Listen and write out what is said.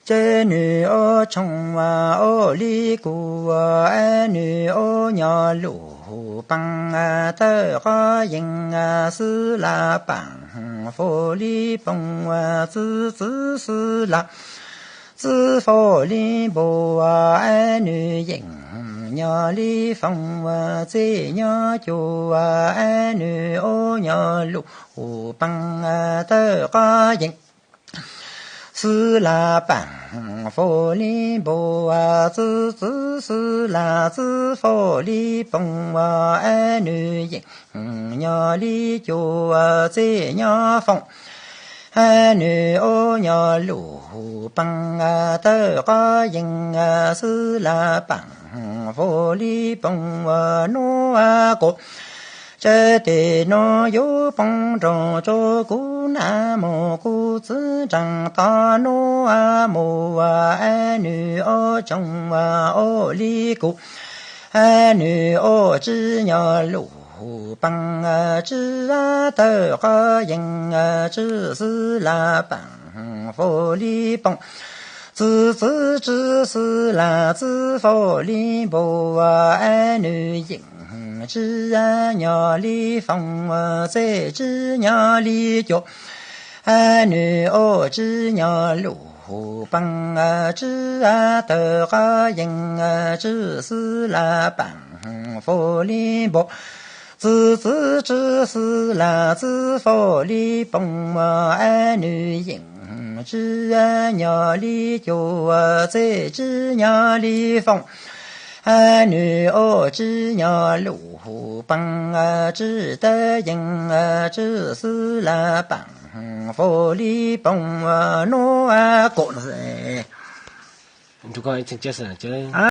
这女儿穷啊，哦里古啊，儿女儿娘路帮啊，得个人啊是拉帮，佛里帮啊，子是拉，子佛里不啊，儿女人娘里帮啊，在娘家啊，儿女儿娘路帮啊，得个人。是拉帮佛里不啊，子是拉子佛里帮啊，儿女人娘里家啊，在娘方，儿女儿娘路帮啊，得个人啊，是拉帮佛里帮啊，侬啊个。这对侬有帮助，照顾那么顾子长大侬啊么啊，儿女儿中啊儿里过，儿女儿只娘路帮啊，只啊得个人啊，只是拉帮佛里帮。子只是拉子佛里不啊，儿女人只啊娘里放啊，在只娘里脚，儿女儿只娘路帮啊，只啊得个人啊，只是拉帮佛里不。子只是拉子佛里帮啊，儿女人只啊娘里脚啊，在只娘里放，儿女儿只娘路帮啊，只得人啊，只是拉帮佛里帮啊，侬啊讲是你就讲一真解释，就。